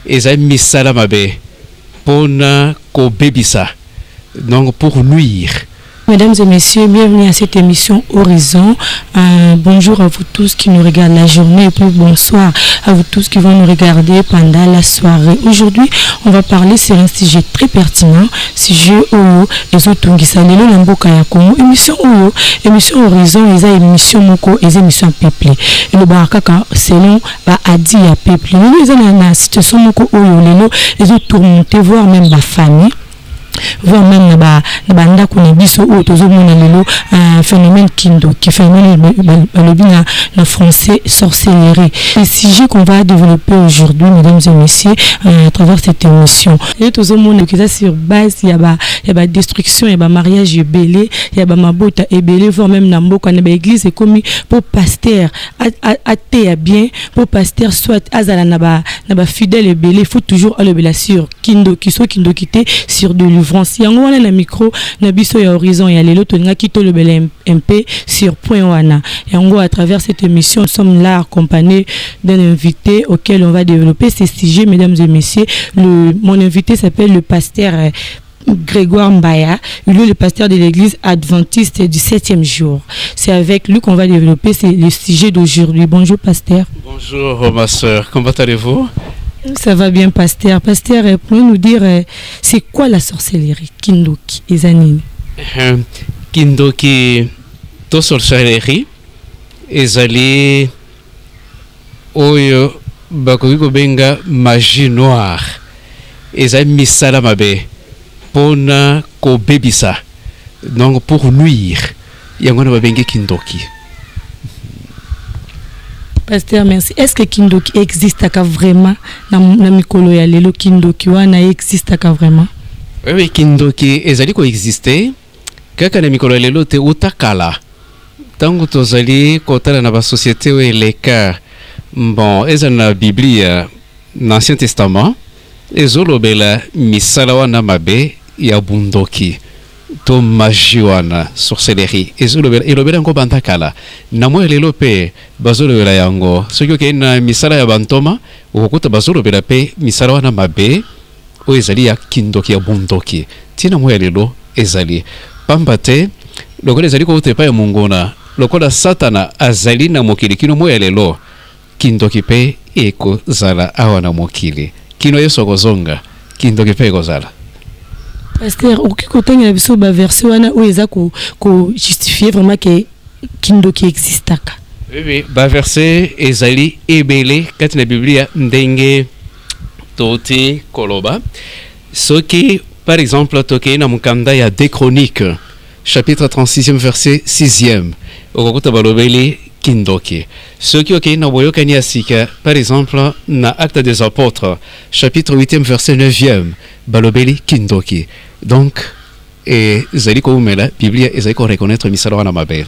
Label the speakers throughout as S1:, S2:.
S1: eza misala mabe pona ko bebisa, donc pour nuire.
S2: Mesdames et messieurs, bienvenue à cette émission Horizon. Bonjour à vous tous qui nous regardent la journée et puis bonsoir à vous tous qui vont nous regarder pendant la soirée. Aujourd'hui, on va parler sur un sujet très pertinent, sujet Oyo, les Otungisa, les Lamboka Yakomo, émission Oyo, émission Horizon, les émissions Moko, les émissions Peuplé. Et le Barakaka, selon Adi à Peuplé. Nous, les ana situation Moko Oyo, les autres tourmentés, voire même la famille. Voire même na ndako na biso o tozomona lelo phénomène kindo qui phénomène le français sorcellerie. Le sujet qu'on va développer aujourd'hui, mesdames et messieurs, à travers cette émission. Et tozomona que ça sur base il y a destruction, il y a mariage belé, il y a mabota belé, voire même na mboka na église et comme pour pasteur athée bien pour pasteur soit azala na fidèle belé, il faut toujours aller sur kindo qui soit kindo quitté sur de France. Yango wana na micro na biso ya Horizon ya lelo toninga kito le bel MP sur point wana. Yango à travers cette émission nous sommes là accompagnés d'un invité auquel on va développer ces sujets, mesdames et messieurs. Mon invité s'appelle le pasteur Grégoire Mbaya, il est le pasteur de l'église adventiste du 7e jour. C'est avec lui qu'on va développer le sujet d'aujourd'hui. Bonjour pasteur.
S1: Bonjour ma soeur, comment allez-vous?
S2: Ça va bien, pasteur. Pasteur, pouvez nous dire, c'est quoi la sorcellerie, Kindoki et Zanini?
S1: Kindoki, to sorcellerie, ezali oyo bakoki benga magie noire. Ezali misala mabe pona ko bebisa, donc pour nuire. Yango na babengi Kindoki.
S2: Pasteur, merci. Est-ce que Kindoki existe vraiment na mikolo ya lelo? Kindoki wana existe vraiment?
S1: Oui, Kindoki ezali ko exister kaka na mikolo ya lelo te utakala. Tango tozali kotala na ba société ou leka. Bon, eza na Biblia na Ancien Testament ezolobela misala wana mabe ya bundoki. To magie wana sorcellerie elobela ngo bantakala na mo lelo pe bazolobela yango soki ke na misala ya bantoma okuta bazolobela pe misala wana mabe o ezali ya kindoki ya bundoki tina mo lelo ezali pambate lokola ezali ko tepa ya mungona lokola satana azali na mokili kino mo lelo kindoki pe eko zala awana mokili kino yeso kozonga kindoki pe kozala.
S2: Pasteur, au côté de la version où ils ont justifié vraiment que Kindoki existe.
S1: Oui, ba verset ezali ebele quand la Bible ndenge toti koloba. Ce qui par exemple toke na mukanda ya des chroniques chapitre 36e verset 6e. Okuta balobeli Kindoki. Ce qui ok na boyokani asika par exemple na acte des apôtres chapitre 8e verset 9e balobeli Kindoki. Donc, ezali ko umela Biblia ezali ko reconnaître misala wana mabe.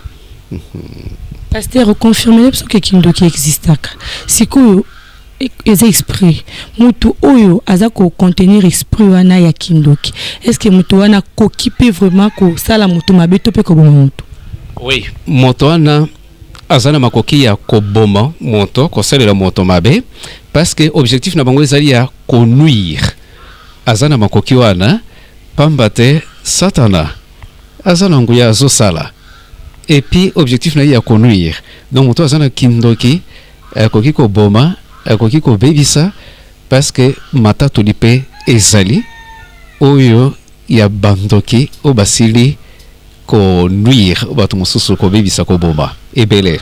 S2: Pasteur, confirmez que Kindoki existe. Si ko les esprits, mutu oyo azako contenir esprit wana ya Kindoki. Est-ce que mutu wana ko kipe vraiment ko sala mutu mabe to pe ko boma mutu?
S1: Oui, moto wana azana makoki ya ko boma moto ko salela moto mabe parce que objectif na bango ezali ya ko nuire. Azana makoki wana pambate satana azana nguya azosala et puis objectif na ya konuire donc moto azana kindoki akoki ko boma akoki ko bebisa parce que mata tolipe ezali oyo ya bandoki o basili ko nuire bato mosusu ko bebisa ko boma ebele.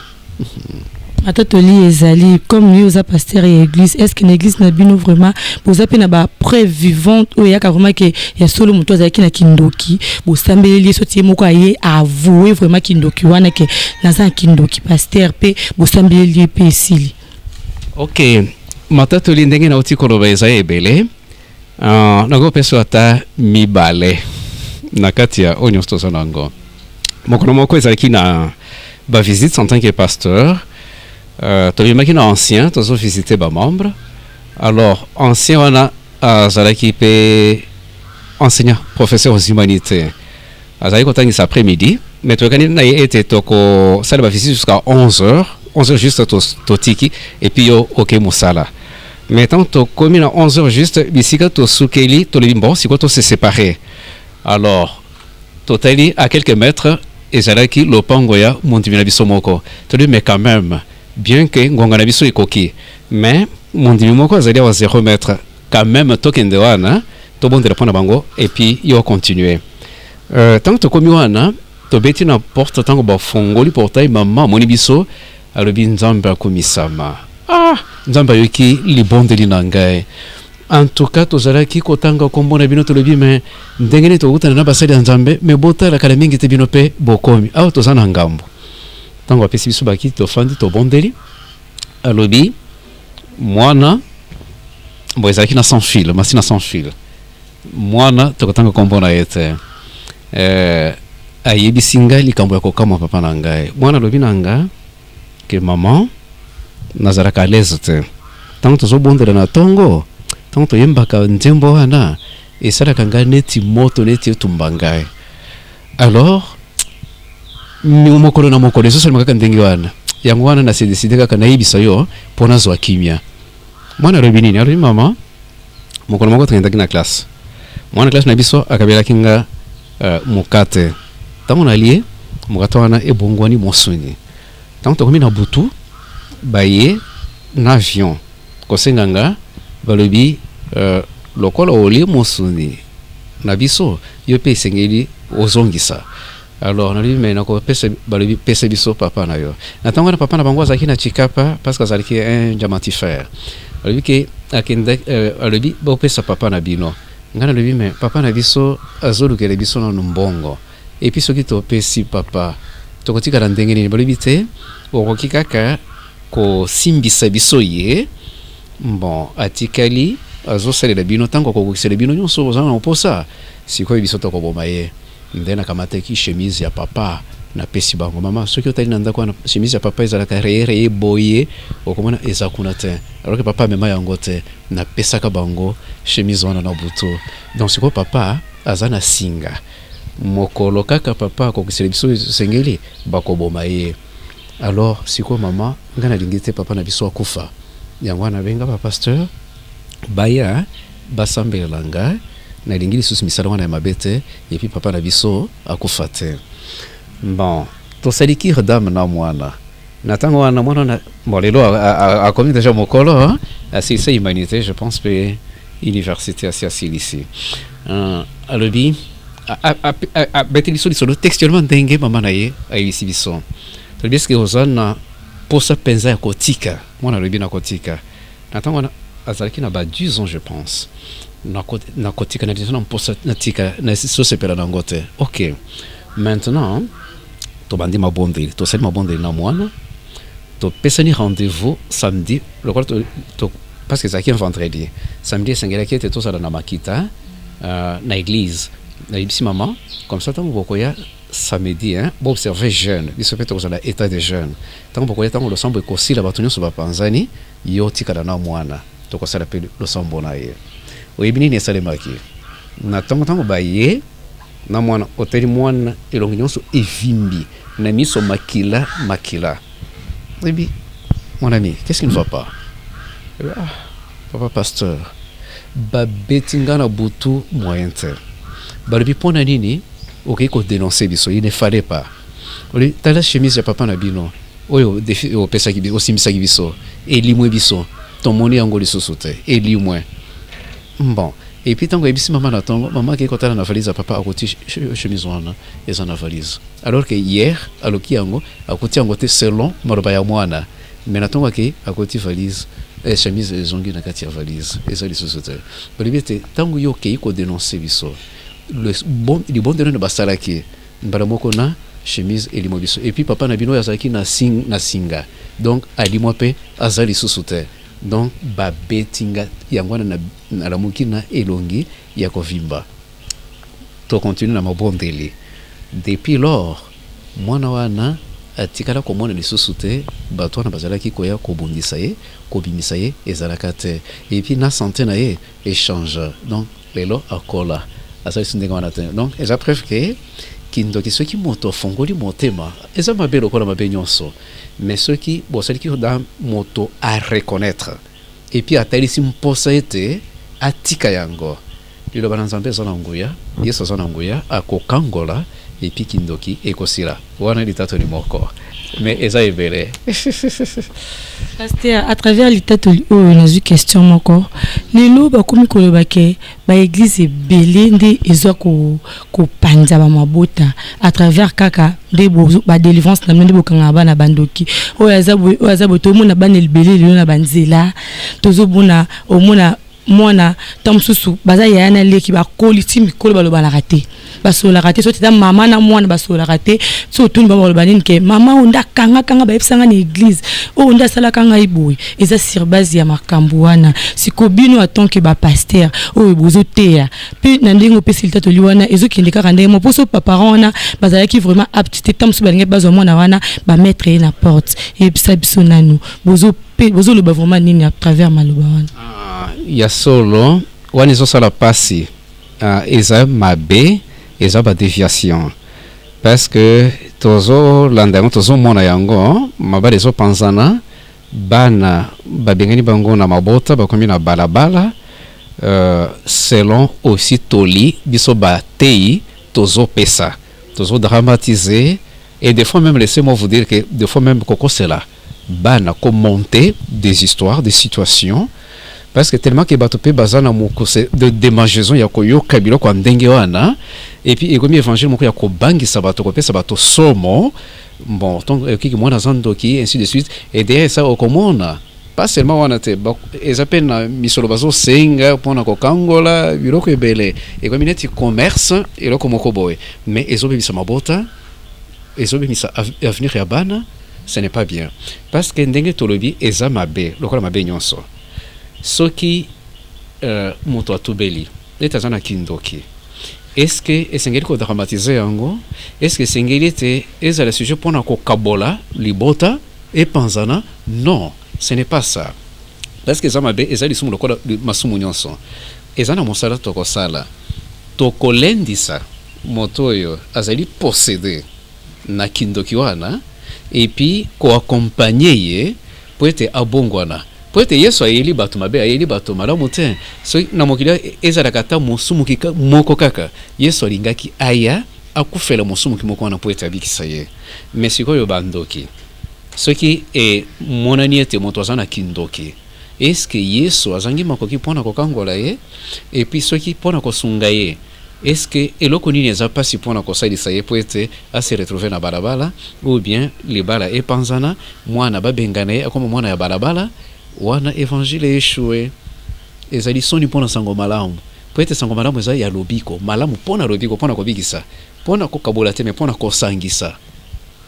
S2: Atatoli ezali comme lui aux pasteurs et église. Est-ce que l'église n'a bien vraiment vous appelez na preuve vivante ou ya vraiment que ya solo muto azaki na Kindoki bo sambeli soti moko aye avouer vraiment Kindoki wana que naza Kindoki pasteur pe bo sambeli pe sili.
S1: OK, matatoli ndenge na uti koloba ezali ebele. Nago peso ata mibale na kati ya onyo stozo nango. Mokono moko ezali na ba visite en tant que pasteur. Tu as ancien, tu as visité les membres. Alors, ancien, on a zalaki pe enseignant, professeur aux humanités. Azali kotani cet après-midi, mais tu as été toko ça va visiter jusqu'à 11h, 11h juste totiki et puis yo OK musala. mais tant que comme à 11h juste bisika to sukeli to le bon si quoi to se séparer alors totali à quelques mètres ezalaki lopango ya mondi na biso moko to mais quand même bien que ngonga na biso ikoki mais mondi moko azali à 0 mètre quand même tokende wana to bondela pona bango et puis yo continuer tant que komi wana to beti na porte tango ba fongoli portail mama moni biso alobi nzambe akomisama nzambe yoki libondeli na ngai en tout cas tozalaki kotanga kombo na bino tolobi mais ndenge nini tokutana na basali ya nzambe mais botala kala mingi te bino mpe bokomi awa toza na ngambo ntango apesi biso bakiti tofandi tobondeli alobi mwana bo ezalaki na sans fil masi na sans fil mwana tokotanga kombo na ye te ayebisi ngai likambo ya kokama papa na ngai mwana alobi na nga ke mama nazalaka alaise te ntango tozobondela na tongo ntango toyembaka nzembo wana esalaka ngai neti moto neti etumba ngai alors mokolo na mokolo ezosalema kaka ndenge wana yango wana nasedeside kaka nayebisa yo mpo nazwa kimia mwana alobi nini alobi mama mokolo moko tokendaki na classe mwana classe na biso akabelaki nga mokate ntango nalie mokate wana ebongwani mosuni ntango tokomi na butu baye na avion kosenga nga balobi lokola olie mosuni na biso yo mpe esengeli ozongisa alors nalobi me nakopesa balobi pesa biso papa na yo na ntango wana papa na bango azalaki na chikapa parce que azalaki un diamantifère alobi ke akendaki alobi bopesa papa na bino nga nalobi me papa na biso azolukela biso nanu mbongo epuis soki topesi papa tokotikala ndenge nini balobi te okoki kaka kosimbisa biso ye bon atikali azosalela bino ntango akokokisela bino nyonso ozala na oposa sikoyo biso tokoboma ye nde nakamataki chemise ya papa napesi bango mama soki otali na ndako wana chemise ya papa ezalaka reyereye boye okomona eza kuna te alors que papa amema yango te napesaka bango chemise wana na butu donc sikoyo papa aza na singa mokolo kaka papa akokisela biso esengeli bakoboma ye alors sikoyo mama nga nalingi te papa na biso akufa yango wana benga bapasteur baya basambela nga nalingi lisusu misala wana ya mabe te epuis papa na biso akufa te bon tosaliki redame na mwana na ntango wana mwana na bon lelo akomi déjà mokolo asilisa humanité je pense pe université asi asilisi alobi beti liso lisolo textuellement ndenge mama na ye ayebisi biso tolobi eske oza na posa mpenza ya kotika mwana alobi na kotika na ntango wana azalaki na ba 10 ans je pense na kotika na diso na mposa na tika na sosepela nango te ok maintenant tobandi mabondeli tosali mabondeli na mwana topesani rendez-vous samedi lokola parce que ezalaki un vendredi samedi esengelaki ete tozala na makita na église nayebisi mama comme ça ntango bokoya samedi boobserve jeune biso mpe tokozala état de jeune ntango bokoya ntango losambo ekosila bato nyonso bapanzani yo tikala na mwana tokosala mpe losambo na ye oyebi nini esalemaki na ntango baye na mwana oteli mwana elongi nyonso evimbi na miso makila oyebi mon ami qu'est-ce qui ne va pas papa pasteur babeti nga na butu moyen te balobi mpona nini okoki kodénoncer biso il ne fallait pas tala chemise ya papa na bino oyo opesaki osimbisaki biso elimwe biso tomoni yango lisusu te elimwe bon et puis ntango yebisi mama na ntongo mama akei kotala na valise ya papa akoti chemise wana eza na valise alors que hier aloki yango akoti yango te selon maloba ya mwana mais na ntongo akei akoti valise chemise ezongi na kati ya valise eza lisusu te balobi ete ntango yo okei kodénoncer biso libondelo na basalaki mbala moko na chemise elimo biso et puis papa na bino azalaki na singa donc alimwa mpe aza lisusu te donc babetinga yango wana na lamuki na elongi ya kovimba to continue na mabondeli depuis lors mwana wana atikala komona lisusu te bato wana bazalaki koya kobundisa ye kobimisa ye ezalaka te et puis na santé na ye échange donc lelo akola asalisi ndenge wana te donc eza preuve ke kindoki soki moto afongoli motema eza mabe lokola mabe nyonso mais soki bosaliki da moto a reconnaître et puis atalisi mposa ete atika yango liloba na nzambe eza na nguya yesu aza na nguya akokangola et puis kindoki ekosila wana litato ni moko mais eza ebele.
S2: Pasteur, à travers litato on a eu question moko lelo bakomi koloba ke ba église ebele nde ezo ko panza ba mabota à travers kaka de ba délivrance na nde bokanga bana bandoki oyo to mona bana ebele lelo na banzela tozo bona omona mwana tamsusu baza yana leki ba koliti mikolo baloba la raté basola raté so tita mama na mwana basola raté so tuni ba baloba nini ke mama onda kanga ba epsanga na église o onda sala kanga iboy eza sur base ya makambo wana sikobino atonke ba pasteur o bozo teya puis na ndingo pesilita to liwana ezo kende kaka ndenge mo poso papa wana bazala ki vraiment aptité tamsusu balinge bazo mwana wana ba mettre na porte et bisa biso nanu bozo le ba vraiment nini à travers maloba wana.
S1: Ya solo wani zo sala pasi eza mabe eza ba déviation parce que tozo landango tozo mona yango mabale zo panzana bana babengani bango na mabota bakomi na balabala selon aussi toli biso ba tei tozo pesa tozo dramatiser et des fois même laissez-moi vous dire que des fois même koko cela bana commenter des histoires des situations parce que tellement que batope bazana moko de démangeaison ya koyo kabilo kwa ndenge wana et puis ekomi évangile moko ya ko bangi sabato ko pesa bato somo bon donc qui moi na zandoki ainsi de suite et derrière ça okomona pas seulement wana te ezapena misolo bazo senga pona ko kangola biloko ebele ekomi neti commerce eloko moko boy mais ezobebisa mabota ezobebisa avenir ya bana ce n'est pas bien parce que ndenge tolobi eza mabe lokola mabe nyonso soki moto atubeli etazana kindoki est-ce que esengeli ko dramatiser yango est-ce que esengeli te ezala sujet pona ko kabola libota et panzana non ce n'est pas ça parce que zamabe ezali sumu lokola masumu nyonso ezana mosala tokosala tokolendisa moto oyo azali possédé na kindoki wana et puis ko accompagner ye pour être abongwana peut-être yeso ayeli bato mabe ayeli bato malamu te so na mokili ezala kata mosumu kika moko kaka yeso alingaki aya akufela mosumu kimoko wana po etabikisa ye mais sikoyo bandoki soki e monani ete moto azana kindoki est-ce que yeso azangi makoki pona kokangola ye et puis soki pona kosunga ye est-ce que eloko nini eza pasi pona kosalisa ye po ete ase retrouver na balabala ou bien libala epanzana mwana babengana ye akoma mwana ya balabala wana évangile échoué ezali soni pona sango malamu po ete sango malamu eza ya lobiko malamu pona lobiko pona kobikisa pona kokabola te me pona kosangisa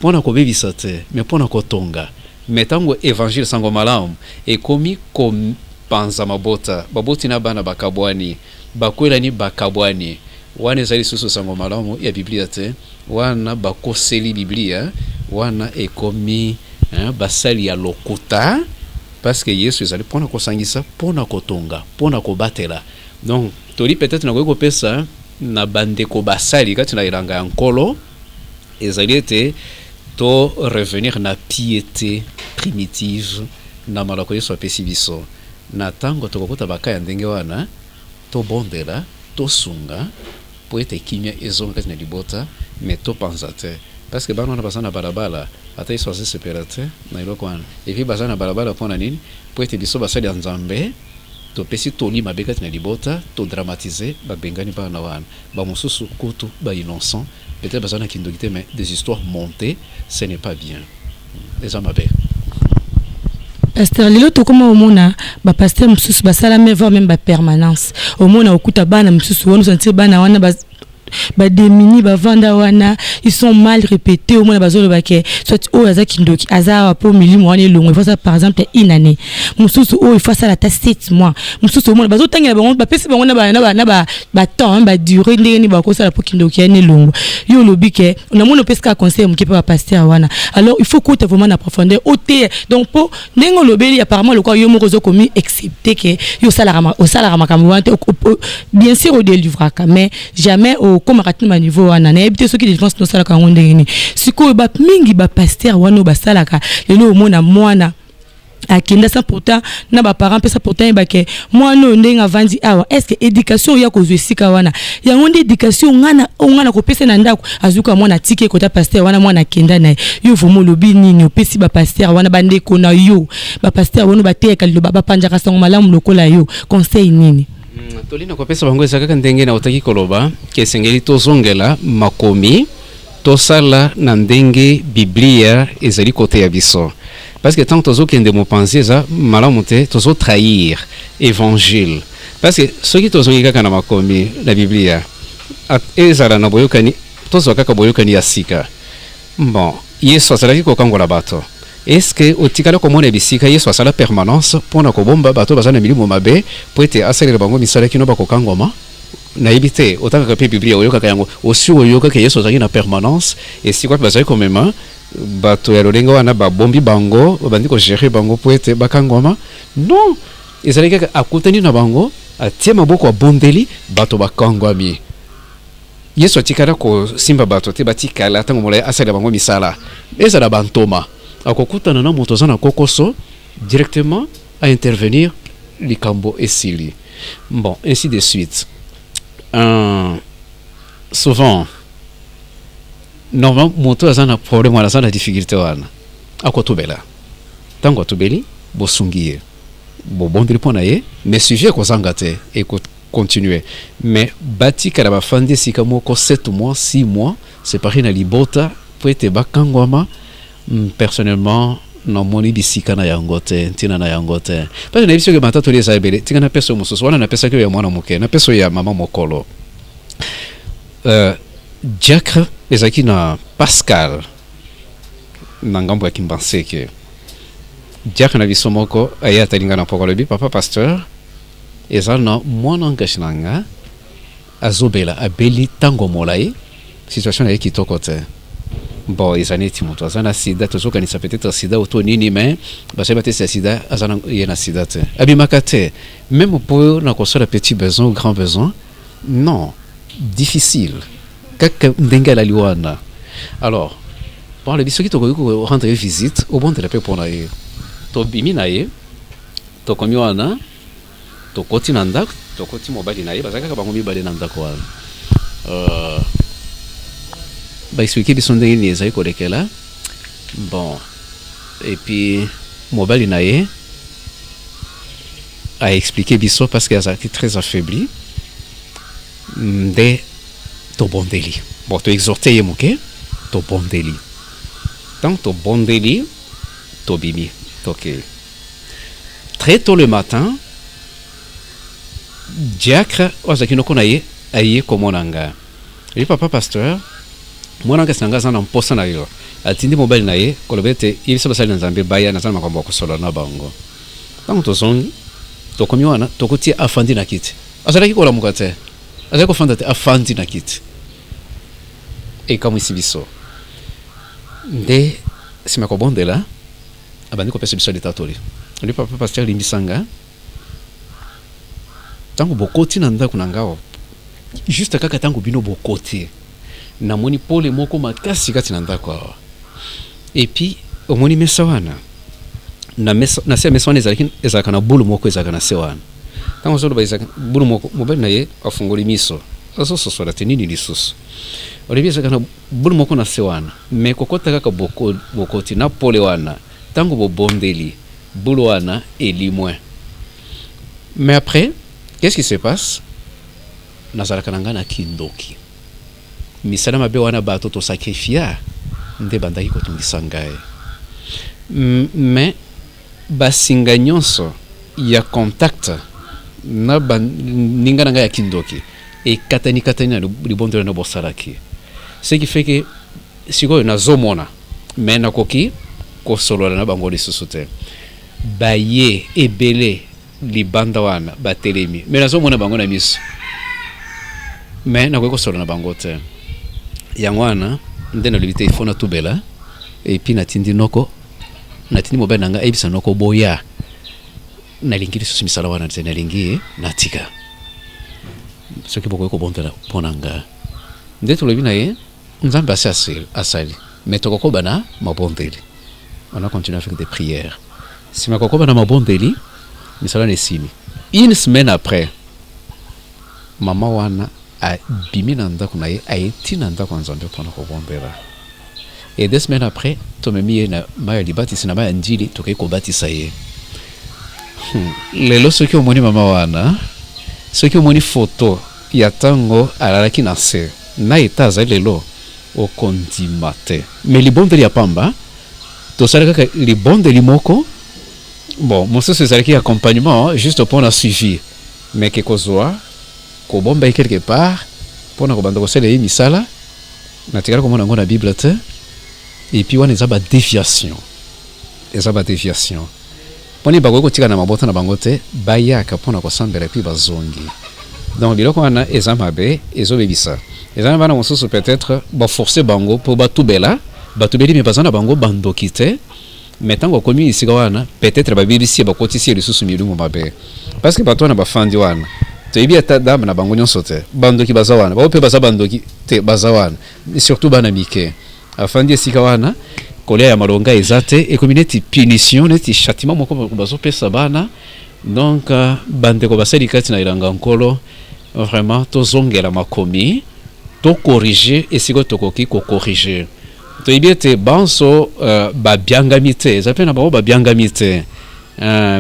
S1: pona kobebisa te me pona kotonga metango évangile sango malamu ekomi kompanza mabota baboti na bana bakabwani bakwelani bakabwani wana ezali susu sango malamu ya biblia te wana bakoseli biblia wana ekomi basali ya lokuta parce que Yesu ezali pona kosangisa pona kotonga pona kobatela donc toli peut-être na ko pesa na bande ko basali kati na ilanga ya nkolo ezali ete to revenir na piété primitive na malako Yesu apesi biso na tango tokokota bakaya ndenge wana to bondela to sunga po ete kimia ezonga kati na libota mais to panza te parce que bana basana balabala ata iso se separate na iloko wana et puis basana balabala pona nini po ete biso basali ya nzambe to pesi toli mabekati na libota to dramatiser babengani bana wana ba mosusu kutu ba innocent peut-être basana kindokite mais des histoires montées ce n'est pas bien les hommes abe
S2: Pasteur lelo to koma omona ba pasteur mususu basala même ba permanence omona okuta bana mususu wonu sentir bana wana ba demini ba vanda wana ils sont mal répétés au moins bazolo bake soit o aza kindoki aza po milimu wana longo il faut ça par exemple une année mususu o il faut ça la ta 7 mois mususu o mona bazo tangela bango ba pesi bango na temps ba durer ndeni ba ko ça la po kindoki ene longo yo lobike na mona peska conseil mkipe ba pasteur wana alors il faut que tu vraiment na profondeur ote donc po ndengo lobeli apparemment le quoi yo moko zo komi excepté que yo salara makambo wana bien sûr au délivraka mais jamais au comme à niveau wana na ebité soki défense no sala ka ngondengeni siko ba mingi ba pasteur wana ba sala ka lelo mona mwana akenda ça pourtant na ba parents pesa pourtant ba ke moi no ndenga vandi awa est-ce que éducation ya ko zwesika wana ya ngonde éducation ngana ko pesa na ndako azuka mwana tike kota pasteur wana mwana kenda na yo vomo lobi nini opesi ba pasteur wana bande ko na yo ba pasteur wana ba teka lo ba panja ka sango malamu lokola yo conseil nini
S1: tolina ko pesa bango ezaka ndenge na otaki koloba ke sengeli tozongela makomi tosala na ndenge biblia ezali kote ya biso. Parce que tant que tu as pensé ça, malamonté, tu as trahir évangile. Parce que ceux qui t'ont dit que na komi la Bible, ezala na boyokani, tozo kaka boyokani asika. Bon, yeso sala ki ko kangola bato. Est-ce que otikala ko mona bisika yeso sala permanence pour na ko bomba bato bazana milimo mabe pour être asala bango misala kino ba ko kangoma? Na ibite otaka ka Biblia oyoka yango osi oyoka ke yeso zaki na permanence et si quoi bazali comme même bato ya lolenga wana babombi bango bandi ko gérer bango po ete bakangoma non ezali kaka akutani na bango atie maboko abondeli bato bakangwami yesu atikala ko simba bato te batikala tango molai asala bango misala ezala bantoma akokutana na moto zana kokoso directement à intervenir likambo esili. Bon, ainsi de suite. Souvent normalement moto azana problème wala azana difficulté wana akotubela tango atubeli bosungiye bobondeli pona ye mais sujet ko zangate et continuer mais bati kala bafandi sika moko 7 mois 6 mois c'est pareil na libota pour être bakangwama personnellement na moni bisika na yangote ntina na yangote parce que na biso ke matatu les abele tika na peso mususu wana na pesa ke ya mwana muke na peso ya mama mokolo Diacre ezaki na Pascal na ngambo ya Kimbanseke Diacre na biso moko aya talinga na pokolo bi papa pasteur ezana mwana ngashinanga azobela abeli tango molai situation ya kitoko te. Bon, ils en étaient moto azana sida tozo kanisa peut-être sida auto nini mais basi bate sida azana yena sida te abimakate même pour na kosola petit besoin ou grand besoin non difficile kaka ndenga la liwana. Alors pour le biso ki to ko rendre visite au bon de la paix pour na ye to bimi na ye to komi wana to koti nanda to koti mobali na ye bazaka ka bango mibali nanda ko bah expliquer biso ndenge ni ezali kolekela. Bon, et puis mobile naye a expliqué biso parce qu'elle a été très affaiblie de to bondeli. Bon, to exhorter yemuke to bondeli. Donc to bondeli to bimi ok. Très tôt le matin Diacre ozakino konaye aye komonanga. Et papa pasteur mwana ngasanga sana mposa na yo atindi mobile na ye kolobete ibiso basali nzambe baya na sana makambo kosola na bango tango tozongi tokomi wana tokotia afandi na kiti azalaki kola mukate azalaki kofanda te afandi na kiti e kama isi biso nde sima kobondela abandi kopesa biso litatori ndi papa pasteur limbisanga tango bokoti na ndako na ngao juste kaka tango bino bokoti na moni pole moko makasi kati na ndako awa et puis omoni mesa wana na se mesa wana ezalaka na bulu moko ezalaka na se wana tango zoloba ezalaka bulu moko mobali na ye afungoli miso azososola te nini lisusu olebi ezalaka na bulu moko na se wana me kokota kaka bokoti na pole wana tango bobondeli bulu wana elimwe. Mais après qu'est-ce qui se passe nazalaka nanga na kindoki misala mabe wana bato to sacrifier nde bandaki kotungisa ngai mais basinga nyonso ya contact na ninga nanga ya kindoki e katani na libondelo na bosalaki ce qui fait que sikoyo nazomona mais nakoki kosolola na bango lisusu te baye ebele libanda wana batelemi mais nazomona bango na miso mais nakoki kosolola na bango te yango wana nde nalobite ifo natubela epi natindi noko natindi mobali nanga ebisa noko boya nalingi lisusu misala wana te nalingi natika soki bokoki kobondela mpo na nga nde tolobi na ye nzambe asali mais tokokoba na mabondeli on a continué avec des prières si makokoba na mabondeli misala nesili. Une semaine après, mama wana a bimi na ndako na ye aeti na ndako nzambe mpona kobombela. Et 2 semaines après, tomemi na maya libatisi na maya njili tokai kobatisa ye. Lelo soki omoni mama wana, soki omoni photo ya tango alalaki na se na eta azali lelo okondima te. Mais libondeli ya pamba tosala kaka libondeli moko. Bon, mosusu ezalaki accompagnement juste mpona suivi, mais ke kozwa kobomba ye quelque part mpona kobanda kosala ye misala natikala komona yango na bible te. Et puis wana eza badéviation, mponi bakoki kotika na mabota na bango te bayaka mpona kosambela epuis bazongi. Donc biloko wana eza mabe ezobebisa. Eza na bana mosusu peut-être baforce bango mpo batubela batubeli me baza na bango bandoki te. Mais ntango akomi esika wana peut-être babebisi bakotisi lisusu milungu mabe, parce que bato wana bafandi wana toyebi ata dame na bango nyonso te. Bandoki baza wana bao mpe baza bandoki te baza wana, surtout bana mike afandi esika wana kolia ya malonga eza te ekomi neti punition neti châtiment moko bazopesa bana. Donc bandeko basali kati na ilanga nkolo vraiment tozongela makomi to corriger esiko tokoki ko corriger. Toyebi ete banso babiangami te eza mpe na bango babiangami te,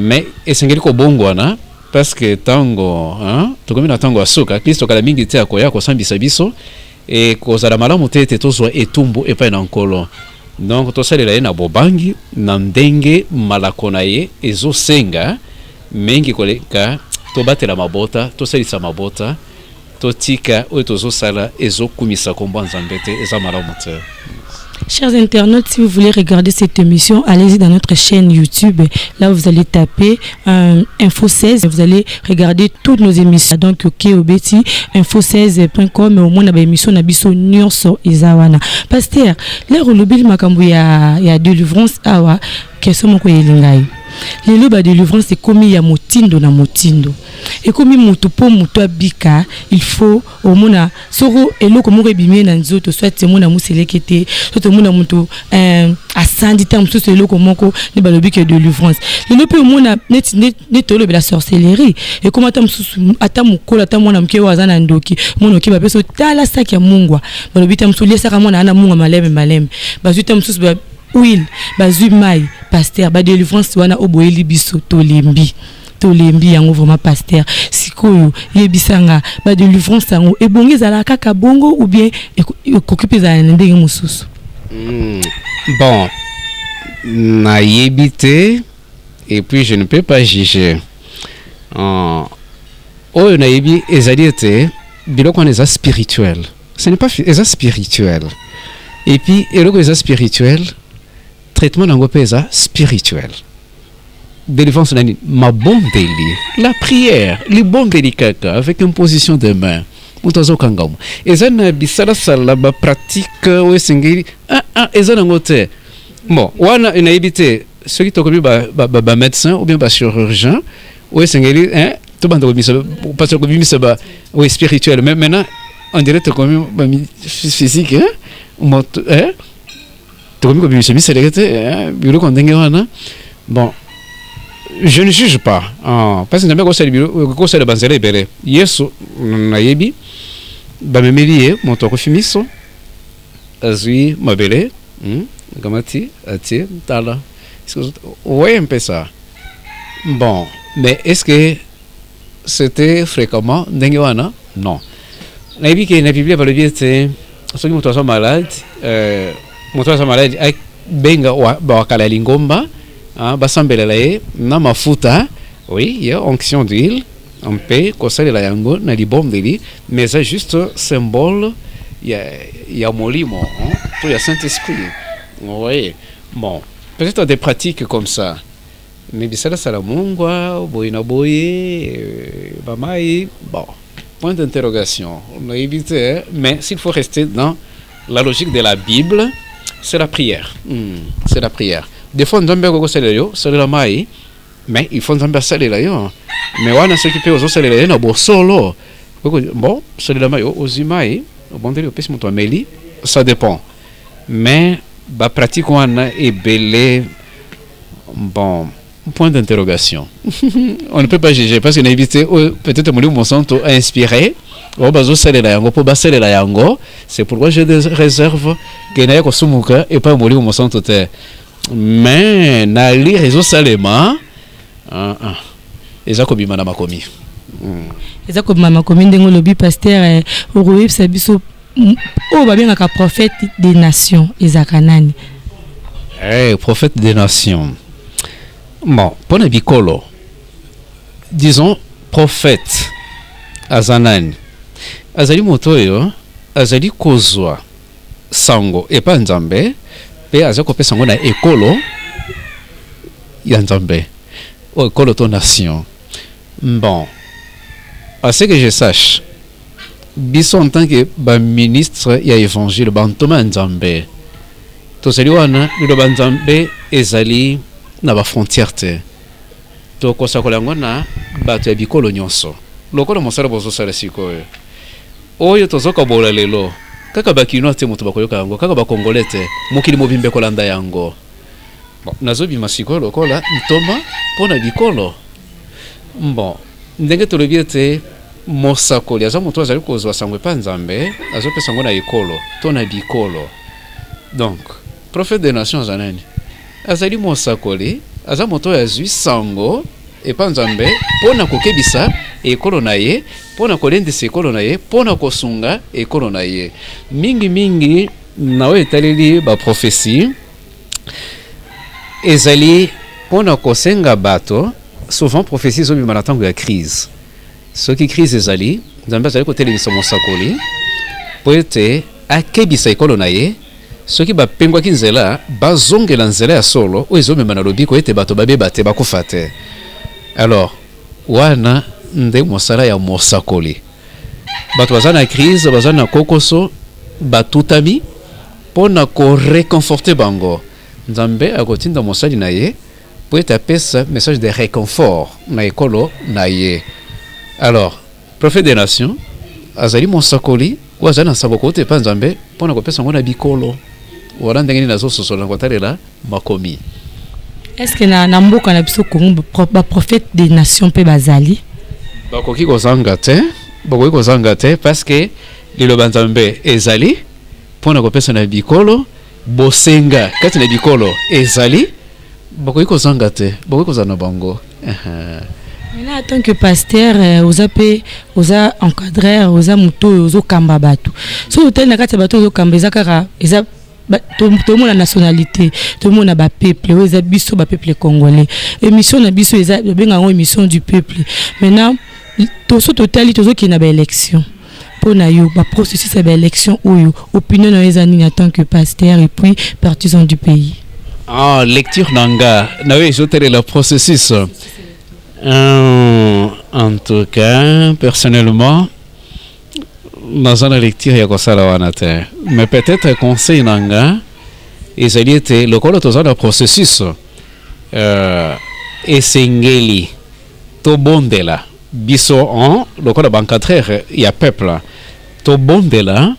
S1: mais esengeli kobongwana parce que tango tokomi na tango asuka kristo kala mingi te akoya kosambisa biso e kozala malamu te ete tozwa etumbu epai na nkolo. Donc tosalela ye na bobangi na ndenge malako na ye ezosenga mingi koleka tobatela mabota tosalisa mabota totika oyo tozosala ezokumisa kombo nzambe te eza malamu te.
S2: Chers internautes, si vous voulez regarder cette émission, allez-y dans notre chaîne YouTube. Là, vous allez taper Info 16. Vous allez regarder toutes nos émissions. Donc, Obeti, info16.com. Au moins, on a une émission, on a biso nyonso izawana. Pasteur, là, au lobby Makambo, il y a délivrance. Awa, qu'est-ce que vous les loba de délivrance c'est comme il y a motindo na motindo et comme mutu po mutu abika il faut au mona soro elo comme rebimé na nzoto soit mona muselekete soit mona mutu asandi tam sous elo comme ko ne balobi que de délivrance le lope au mona net tolo de la sorcellerie et comme atam sous atam kola atam mona mke wazana ndoki mona ki ba peso tala saki ya mungwa balobi tam sous lesa kama na munga maleme bazu tam sous huile bazu mai pasteur ba délivrance wana oboyeli biso tolembi yango vraiment pasteur sikoyo yebisanga ba délivrance yango ebongi zala kaka bongo ou bien ekokipe za ndenge mususu.
S1: Bon na yebite et puis je ne peux pas juger oyo na yebi ezali te biloko eza spirituel, ce n'est pas eza spirituel et puis eloko eza spirituel traitement nango pesa spirituel. Délivrance nani mabondeli, la prière, les bondeli kaka avec une position de main. Mutazo kangamu. Ezana bisala sala ba pratique ou singiri ezana ngote. Bon, wana inaibite ceux qui tokobi ba médecin ou bien ba chirurgien ou singiri to banda ko bisa parce que bisa ba ou spirituel mais maintenant on dirait que comme physique bon, je ne juge pas parce que je ne sais pas yesu na yebi ba memeli moto ko fimiso azui mabele gamati ati tala ouais un peu ça. Bon, mais est-ce que c'était fréquemment dengewana? Non. Na yebi que na Bible va le dire c'est ceux qui sont malades moto sa malade ay benga wa kala lingomba basambela ye na mafuta oui il y a onction d'huile on peut kosalela yango na libombeli mais c'est juste symbole ya molimo pour le Saint-Esprit. Oui, bon peut-être des pratiques comme ça mais bisala sala mungwa boyina boye bamai bon point d'interrogation on a évité mais s'il faut rester dans la logique de la Bible. C'est la prière. C'est la prière. Des fois, on doit bien c'est la maille, mais il faut bien saler là. Mais on a ce qui peut aussi saler là, bon solo. Bon, c'est la maille aux imailles, bon délire, puis mon meli, ça dépend. Mais la pratique on a est belle. Bon, point d'interrogation. On ne peut pas juger parce qu'on a évité peut-être mon santo a inspiré. C'est pourquoi j'ai des réserves que n'a pas sumuka et pas mourir mon santo te. Mais na li réseau salema eza ko bima na makomi.
S2: Eza ko bima makomi ndengo lobi pasteur okoyeb sabiso o ba bien ka prophète des nations ezakanani.
S1: Prophète des nations. Bon, pour les bicolo, disons prophète azanani. Azali motoyo, azali kozwa sango epa nzambe, pe azako pe sango na ekolo ya nzambe. O ekolo ton nation. Bon, à ce que je sache, biso en tant que ministre ya évangile bantoma nzambe. Tozali wana lilo banzambe ezali na ba frontière te. To kosakola yango na bato ya bikolo nyonso. Lokolo mosala bozo sala sikoyo. Oyo tozoka bola lelo. Kaka bakino te moto bakoyoka yango, kaka ba congolais te. Mokili mobimbe kolanda yango. Bon, nazobi masiko lokola ntoma pona bikolo. Bon, ndenge tolobi te mosakoli aza moto azali kozwa sangwe pa nzambe, azopesa ngo na ekolo, to na bikolo. Donc, prophète des nations zanani. Azali mosakoli, aza moto azwi sango epa nzambe pona kokebisa ekolo na ye, pona kolendisa ekolo na ye, pona kosunga ekolo na ye. Mingi nawe etaleli ba prophétie ezali pona kosenga bato, souvent prophétie zo bima na tango ya crise. Ce qui crise ezali, nzambe azali kotelebisa mosakoli po ete akebisa ekolo na ye. Ce qui va pengwa kinzela bazongela nzela ya solo o ezomema na lobiko ete bato babeba te bakufa te. Alors wana nde mosala ya mosakoli. Bato baza na crise, baza na kokoso, batutami pona ko réconforter bango. Nzambe akotinda mosali na ye po ete apesa message de réconfort na ekolo na ye. Alors prophète des nations azali mosakoli ou azali na sango kote pa nzambe pona kopesa ngo na bikolo. Voilà ndenge na zoso so na kotalela makomi.
S2: Est-ce que na mboka na biso Kongo ba prophète des nations pe bazali?
S1: Bakoki kozanga te parce que lilo banzambe ezali pona kopesa na bikolo bosenga kati na bikolo ezali bakoki kozanga te bakoki kozana bango.
S2: Maintenant, en tant que pasteur, oza encadreur, oza muto, ozo kamba bato. So hotel na kati bato ozo kamba ezakara eza tout le monde a nationalité, tout le monde a ba peuple, oza biso ba peuple congolais. Émission na biso eza benga ngo émission du peuple. Maintenant, to so total tozo ki na ba élection. Pour na yo ba processus ba élection oyo, opinion na ezani en tant que pasteur et puis partisan du pays.
S1: Ah, lecture nanga, na we jotere le processus. En tout cas, personnellement, dans la lecture, il y a ça mais peut-être conseil nanga, ezali ete lokolo toza na processus esengeli to bondela biso en lokolo bankadreur ya peuple to bondela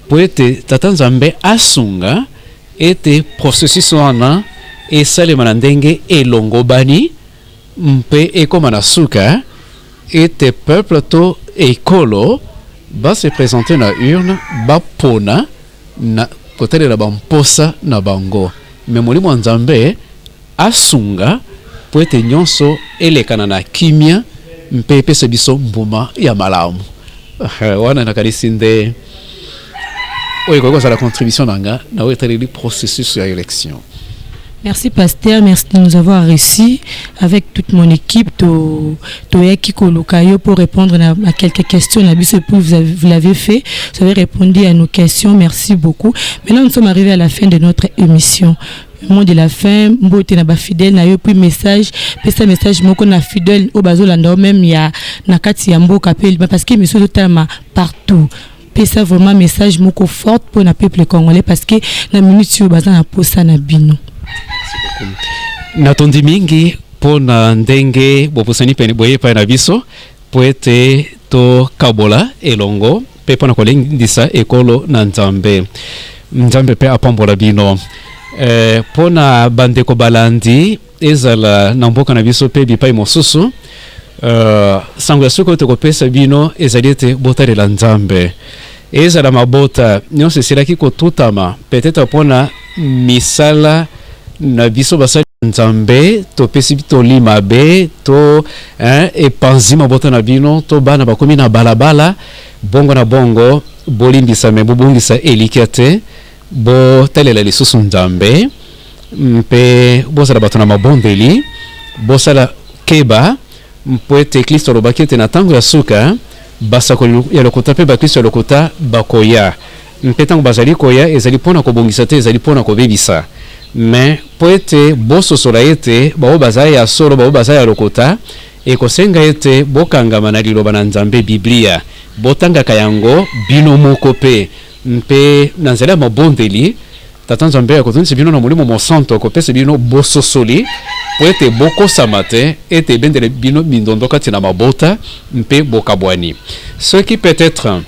S1: po ete tata nzambe asunga ete processus wana esalema na ndenge elongobani mpe ekoma na suka ete peuple to ekolo va se présenter na urne ba pona na kotelela la bamposa na bango me molimo nzambe asunga po ete nyonso elekana na kimia mpe epesa biso mbuma ya malamu. Wana nakalisi nde oyo kokoza la contribution nanga na oyo etaleli processus ya élection.
S2: Merci pasteur, merci de nous avoir reçus avec toute mon équipe pour répondre à quelques questions. Vous l'avez fait, vous avez répondu à nos questions, merci beaucoup. Maintenant nous sommes arrivés à la fin de notre émission. Le mot de la fin, mbote na ba fidèle na yo puis message, pesa message moko na fidèle au bazo landa même ya na kati ya mboka pe parce que monsieur totalement partout. Pesa vraiment message moko fort pour na peuple congolais parce que na minute yo baza na posa na bino.
S1: Natondi mingi pona ndenge bopusani pene boye pa na biso po ete to kabola elongo pe pona kolengisa ekolo na nzambe pe apambola bino pona bandeko balandi ezala na mboka na biso pe bipai mosusu sango ya suka te kopesa bino ezali ete botalela nzambe ezala mabota nyonso esilaki kotutama peut-être pona misala na biso basali nzambe topesi toli mabe to epanzi mabota na bino to bana bakomi na balabala bongo na bongo bolimbisa me bobongisa elikia te botalela lisusu nzambe mpe bosala bato na mabondeli bosala keba mpo ete kristo alobaki ete na ntango ya suka basakoli ya lokota mpe bakristo ya lokota bakoya mpe ntango bazali koya ezali mpona kobongisa te ezali mpona kobebisa me mpo ete bososola ete bao bazala ya solo bao bazala ya lokota ekosenga ete bokangama na liloba na nzambe biblia botangaka yango bino moko mpe na nzela ya mabondeli tata nzambe akotunisa bino na molimo mosanto akopesa bino bososoli po ete bokosama te ete ebendele bino mindondo kati na mabota mpe bokabwani soki peut-être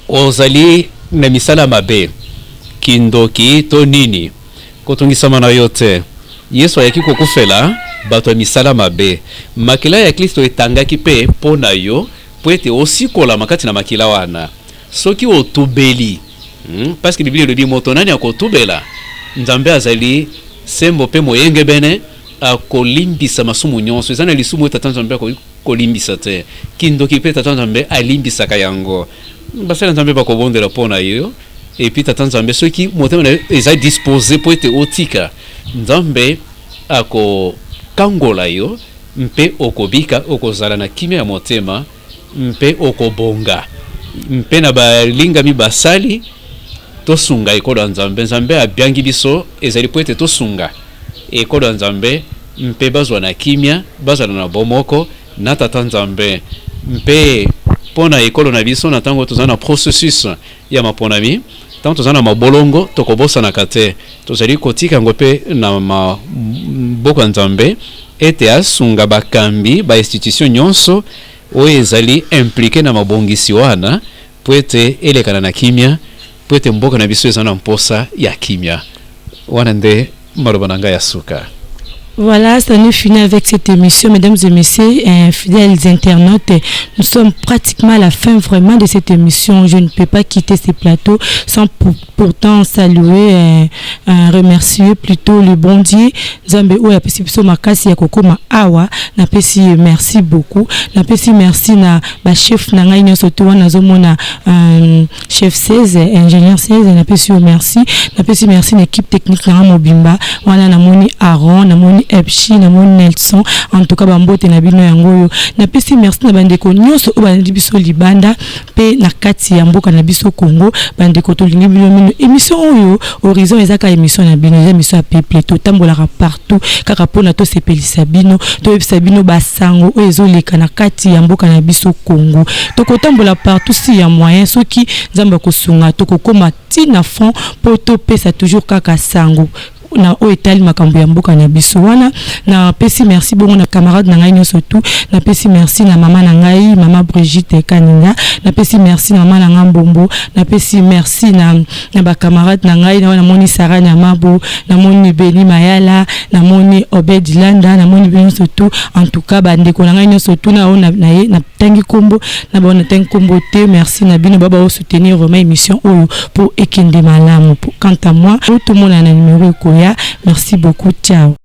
S1: ozali na misala mabe kindoki to nini kotungisama na yo te yesu ayaki kokufela bato ya misala mabe makila ya kristo etangaki mpe mpo na yo po ete osikolama kati na makila wana soki otubeli parce que biblia elobi moto nani akotubela nzambe azali sembo mpe moyenge bene akolimbisa masumu nyonso eza na lisumu tata nzambe akolimbisa te kindoki mpe tata nzambe alimbisaka yango basala nzambe bakobondela mpo na yo epuis tata nzambe soki motema na yo eza disposé po ete otika nzambe akokangola yo mpe okobika okozala na kimia ya motema mpe okobonga mpe na balingami basali tosunga ekolo ya nzambe nzambe abyangi biso ezali po ete tosunga ekolo ya nzambe mpe bazwa na kimia bazala na bomoko na tata nzambe mpe mpona ekolo na biso na ntango tozala na processus ya maponami ntango tozala na mabolongo tokobosanaka te tozali kotika yango mpe na maboko ya nzambe ete asunga bakambi bainstitution nyonso oyo ezali implike na mabongisi wana po ete elekana na kimia po ete mboka na biso eza na mposa ya kimia wana nde maloba na ngai ya suka.
S2: Voilà, ça nous finit avec cette émission, mesdames et messieurs, fidèles internautes. Nous sommes pratiquement à la fin vraiment de cette émission. Je ne peux pas quitter ce plateau sans pourtant saluer, remercier plutôt le bon Dieu. Zambe oya pesi biso makasi ya kokoma awa na pesi merci beaucoup. Na pesi merci na ba chef na ngai nyonso to wana zomona chef 16 ingénieur 16 na pesi merci. Na pesi merci na équipe technique na mobimba wana na moni Aaron na moni Epchi na mon Nelson en tout cas bambote na bino yango na pesi merci na bandeko nyonso o bandi biso libanda pe na kati ya mboka na biso Congo bandeko to lingi bino mino émission oyo horizon ezaka émission na bino émission a peuple to tambola partout kaka pona to sepelisa bino to ebisa bino basango o ezoleka na kati ya mboka na biso Congo to kotambola partout si ya moyen soki nzamba kosunga to kokoma tina fond po to pesa toujours kaka sango na oetali makambo ya mboka na biso wana na pesi merci bongo na camarade na ngai nyonso tout na pesi merci na mama na ngai mama Brigitte Kaninga na pesi merci na mama na ngambombo na pesi merci na ba camarade na ngai na moni Sarah na mabo na moni Beni Mayala na moni Obed Landa na moni nyonso tout en tout cas bandeko na ngai nyonso tout na ona na tangi kombo na bona tangi kombo te merci na bino baba o soutenir vraiment émission oyo pour ekende malamu quant à moi tout le monde a un numéro koya. Merci beaucoup, ciao.